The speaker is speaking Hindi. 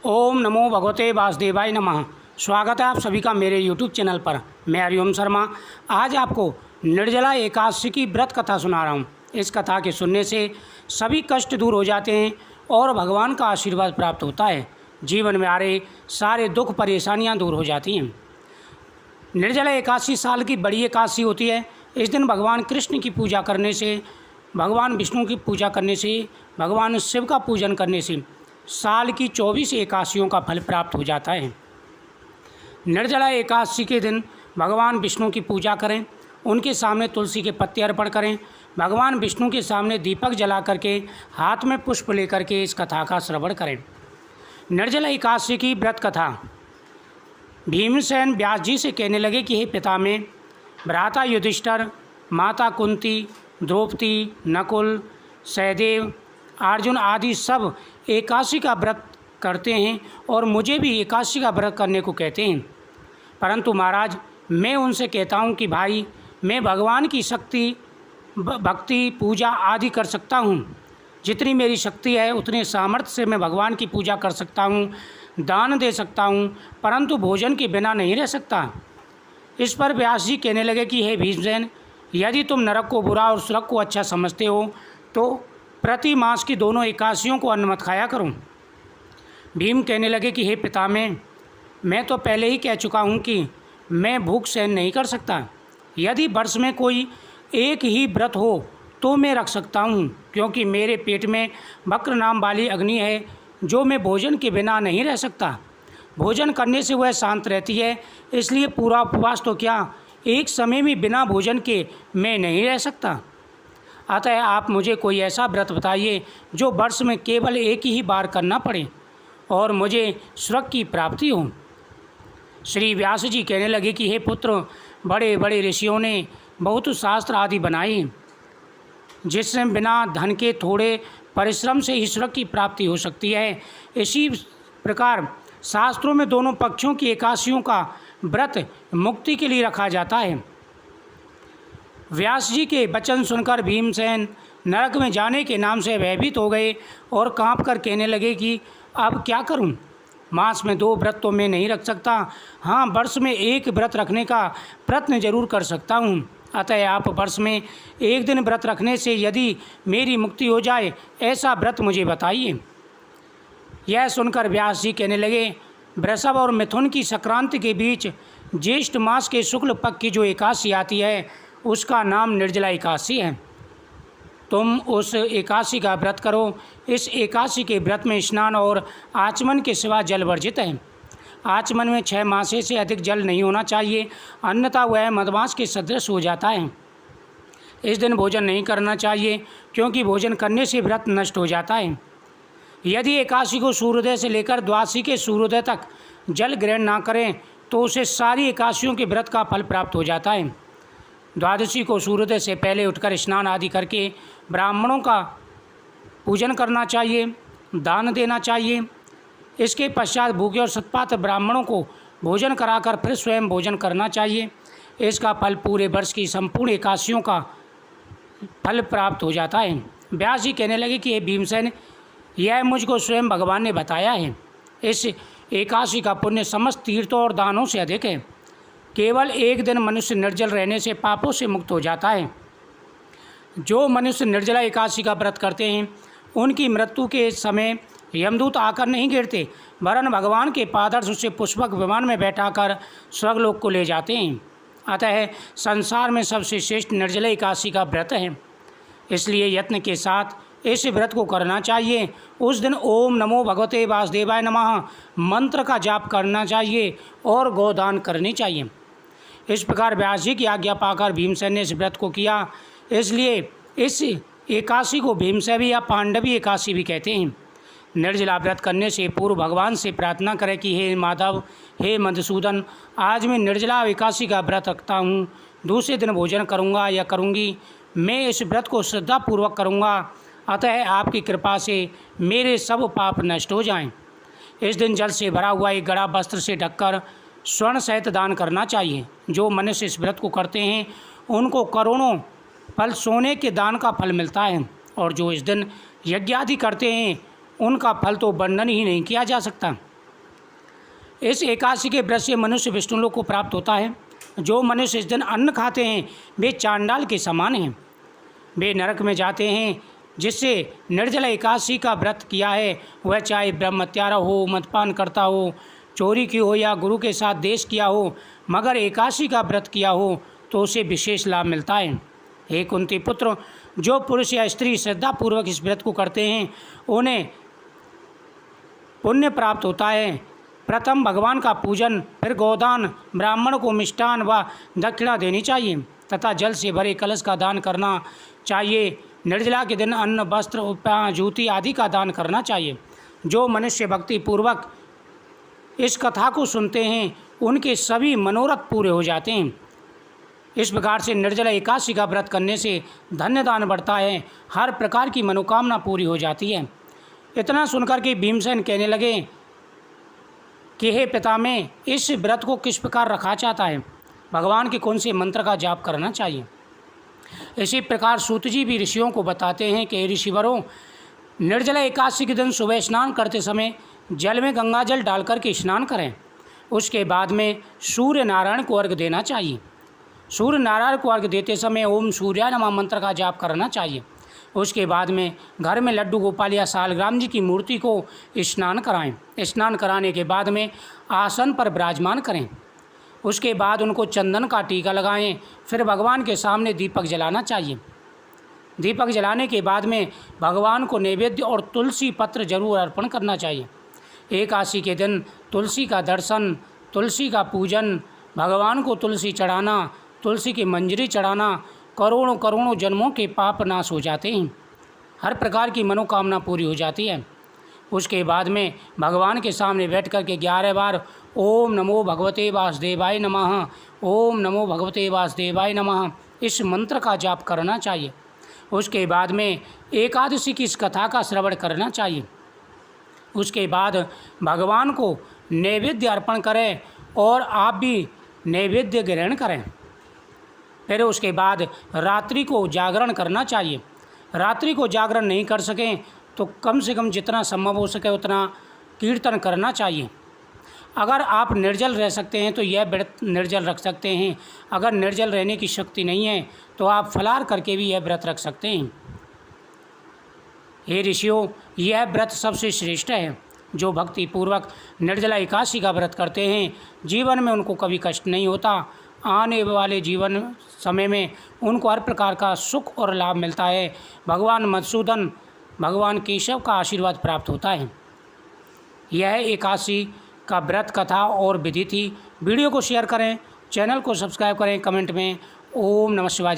ओम नमो भगवते वासुदेवाय नमः। स्वागत है आप सभी का मेरे YouTube चैनल पर। मैं हरिओम शर्मा आज आपको निर्जला एकादशी की व्रत कथा सुना रहा हूँ। इस कथा के सुनने से सभी कष्ट दूर हो जाते हैं और भगवान का आशीर्वाद प्राप्त होता है। जीवन में आ रहे सारे दुख परेशानियाँ दूर हो जाती हैं। निर्जला एकादशी साल की बड़ी एकादशी होती है। इस दिन भगवान कृष्ण की पूजा करने से, भगवान विष्णु की पूजा करने से, भगवान शिव का पूजन करने से साल की 24 एकादशियों का फल प्राप्त हो जाता है। निर्जला एकादशी के दिन भगवान विष्णु की पूजा करें, उनके सामने तुलसी के पत्ते अर्पण करें, भगवान विष्णु के सामने दीपक जला करके हाथ में पुष्प लेकर के इस कथा का श्रवण करें। निर्जला एकादशी की व्रत कथा। भीमसेन व्यास जी से कहने लगे कि हे पितामह, भ्राता युधिष्ठिर, माता कुंती, द्रौपदी, नकुल, सहदेव, अर्जुन आदि सब एकादशी का व्रत करते हैं और मुझे भी एकादशी का व्रत करने को कहते हैं। परंतु महाराज, मैं उनसे कहता हूँ कि भाई, मैं भगवान की शक्ति, भक्ति, पूजा आदि कर सकता हूँ। जितनी मेरी शक्ति है उतने सामर्थ्य से मैं भगवान की पूजा कर सकता हूँ, दान दे सकता हूँ, परंतु भोजन के बिना नहीं रह सकता। इस पर व्यास जी कहने लगे कि हे भीमसेन, यदि तुम नरक को बुरा और स्वर्ग को अच्छा समझते हो तो प्रति मास की दोनों एकादशियों को अन्न मत खाया करूं। भीम कहने लगे कि हे पितामह, मैं तो पहले ही कह चुका हूं कि मैं भूख सहन नहीं कर सकता। यदि वर्ष में कोई एक ही व्रत हो तो मैं रख सकता हूं, क्योंकि मेरे पेट में वक्र नाम वाली अग्नि है जो मैं भोजन के बिना नहीं रह सकता। भोजन करने से वह शांत रहती है, इसलिए पूरा उपवास तो क्या, एक समय में बिना भोजन के मैं नहीं रह सकता। अतः आप मुझे कोई ऐसा व्रत बताइए जो वर्ष में केवल एक ही बार करना पड़े और मुझे स्वर्ग की प्राप्ति हो। श्री व्यास जी कहने लगे कि हे पुत्र, बड़े बड़े ऋषियों ने बहुत शास्त्र आदि बनाए जिससे बिना धन के थोड़े परिश्रम से ही स्वर्ग की प्राप्ति हो सकती है। इसी प्रकार शास्त्रों में दोनों पक्षों की एकादशियों का व्रत मुक्ति के लिए रखा जाता है। व्यास जी के वचन सुनकर भीमसेन नरक में जाने के नाम से भयभीत हो गए और कांप कर कहने लगे कि अब क्या करूं? मास में 2 व्रत तो मैं नहीं रख सकता, हाँ वर्ष में एक व्रत रखने का प्रयत्न जरूर कर सकता हूं। अतः आप वर्ष में एक दिन व्रत रखने से यदि मेरी मुक्ति हो जाए, ऐसा व्रत मुझे बताइए। यह सुनकर व्यास जी कहने लगे, वृषभ और मिथुन की संक्रांति के बीच ज्येष्ठ मास के शुक्ल पक्ष की जो एकादशी आती है उसका नाम निर्जला एकादशी है। तुम उस एकादशी का व्रत करो। इस एकादशी के व्रत में स्नान और आचमन के सिवा जल वर्जित है। आचमन में 6 मासे से अधिक जल नहीं होना चाहिए, अन्यथा वह मधमास के सदृश हो जाता है। इस दिन भोजन नहीं करना चाहिए, क्योंकि भोजन करने से व्रत नष्ट हो जाता है। यदि एकादशी को सूर्योदय से लेकर द्वादशी के सूर्योदय तक जल ग्रहण ना करें तो उसे सारी एकादशियों के व्रत का फल प्राप्त हो जाता है। द्वादशी को सूर्योदय से पहले उठकर स्नान आदि करके ब्राह्मणों का पूजन करना चाहिए, दान देना चाहिए। इसके पश्चात भूखे और सत्पात्र ब्राह्मणों को भोजन कराकर फिर स्वयं भोजन करना चाहिए। इसका फल पूरे वर्ष की संपूर्ण एकादशियों का फल प्राप्त हो जाता है। व्यास जी कहने लगे कि हे भीमसेन, यह मुझको स्वयं भगवान ने बताया है। इस एकादशी का पुण्य समस्त तीर्थों और दानों से अधिक है। केवल एक दिन मनुष्य निर्जल रहने से पापों से मुक्त हो जाता है। जो मनुष्य निर्जला एकादशी का व्रत करते हैं उनकी मृत्यु के समय यमदूत आकर नहीं गिरते, वरन भगवान के पादर्श उसे पुष्पक विमान में बैठाकर स्वर्गलोक को ले जाते हैं। अतः संसार में सबसे श्रेष्ठ निर्जला एकादशी का व्रत है, इसलिए यत्न के साथ इस व्रत को करना चाहिए। उस दिन ओम नमो भगवते वासुदेवाय नमः मंत्र का जाप करना चाहिए और गोदान करनी चाहिए। इस प्रकार व्यास जी की आज्ञा पाकर भीमसेन ने इस व्रत को किया। इसलिए इस एकादशी को भीमसेवी या पांडवी एकादशी भी कहते हैं। निर्जला व्रत करने से पूर्व भगवान से प्रार्थना करें कि हे माधव, हे मधुसूदन, आज मैं निर्जला एकादशी का व्रत रखता हूँ। दूसरे दिन भोजन करूँगा या करूँगी। मैं इस व्रत को श्रद्धापूर्वक करूँगा, अतः आपकी कृपा से मेरे सब पाप नष्ट हो जाएं। इस दिन जल से भरा हुआ एक गड़ा वस्त्र से ढककर स्वर्ण सहित दान करना चाहिए। जो मनुष्य इस व्रत को करते हैं उनको करोड़ों फल सोने के दान का फल मिलता है, और जो इस दिन यज्ञ आदि करते हैं उनका फल तो वर्णन ही नहीं किया जा सकता। इस एकादशी के व्रत से मनुष्य विष्णुलोक को प्राप्त होता है। जो मनुष्य इस दिन अन्न खाते हैं वे चांडाल के समान हैं, वे नरक में जाते हैं। जिससे निर्जला एकादशी का व्रत किया है वह चाहे ब्रह्मत्यारा हो, मदपान करता हो, चोरी की हो या गुरु के साथ देश किया हो, मगर एकादशी का व्रत किया हो तो उसे विशेष लाभ मिलता है। हे कुंती पुत्र, जो पुरुष या स्त्री श्रद्धापूर्वक इस व्रत को करते हैं उन्हें पुण्य प्राप्त होता है। प्रथम भगवान का पूजन, फिर गोदान, ब्राह्मण को मिष्ठान व दक्षिणा देनी चाहिए तथा जल से भरे कलश का दान करना चाहिए। निर्जला के दिन अन्न, वस्त्र, जूती आदि का दान करना चाहिए। जो मनुष्य भक्ति पूर्वक इस कथा को सुनते हैं उनके सभी मनोरथ पूरे हो जाते हैं। इस प्रकार से निर्जला एकादशी का व्रत करने से धन्य दान बढ़ता है, हर प्रकार की मनोकामना पूरी हो जाती है। इतना सुनकर के भीमसेन कहने लगे कि हे पितामह, इस व्रत को किस प्रकार रखा जाता है, भगवान के कौन से मंत्र का जाप करना चाहिए। इसी प्रकार सूत जी भी ऋषियों को बताते हैं कि ऋषिवरों, निर्जला एकादशी के दिन सुबह स्नान करते समय जल में गंगा जल डालकर के स्नान करें। उसके बाद में सूर्य नारायण को अर्घ्य देना चाहिए। सूर्य नारायण को अर्घ्य देते समय ओम सूर्याय नमः मंत्र का जाप करना चाहिए। उसके बाद में घर में लड्डू गोपाल या सालग्राम जी की मूर्ति को स्नान कराएं। स्नान कराने के बाद में आसन पर विराजमान करें। उसके बाद उनको चंदन का टीका लगाएं। फिर भगवान के सामने दीपक जलाना चाहिए। दीपक जलाने के बाद में भगवान को नैवेद्य और तुलसी पत्र जरूर अर्पण करना चाहिए। एकादशी के दिन तुलसी का दर्शन, तुलसी का पूजन, भगवान को तुलसी चढ़ाना, तुलसी की मंजरी चढ़ाना, करोड़ों करोड़ों जन्मों के पाप नाश हो जाते हैं, हर प्रकार की मनोकामना पूरी हो जाती है। उसके बाद में भगवान के सामने बैठ कर के 11 बार ओम नमो भगवते वासुदेवाय नमः, ओम नमो भगवते वासुदेवाय नमः इस मंत्र का जाप करना चाहिए। उसके बाद में एकादशी की इस कथा का श्रवण करना चाहिए। उसके बाद भगवान को नैवेद्य अर्पण करें और आप भी नैवेद्य ग्रहण करें। फिर उसके बाद रात्रि को जागरण करना चाहिए। रात्रि को जागरण नहीं कर सकें तो कम से कम जितना संभव हो सके उतना कीर्तन करना चाहिए। अगर आप निर्जल रह सकते हैं तो यह व्रत निर्जल रख सकते हैं। अगर निर्जल रहने की शक्ति नहीं है तो आप फलाहार करके भी यह व्रत रख सकते हैं। हे ऋषियों, यह व्रत सबसे श्रेष्ठ है। जो भक्ति पूर्वक निर्जला एकादशी का व्रत करते हैं जीवन में उनको कभी कष्ट नहीं होता। आने वाले जीवन समय में उनको हर प्रकार का सुख और लाभ मिलता है। भगवान मधुसूदन, भगवान केशव का आशीर्वाद प्राप्त होता है। यह एकादशी का व्रत कथा और विधि थी। वीडियो को शेयर करें, चैनल को सब्सक्राइब करें, कमेंट में ओम नमः शिवाय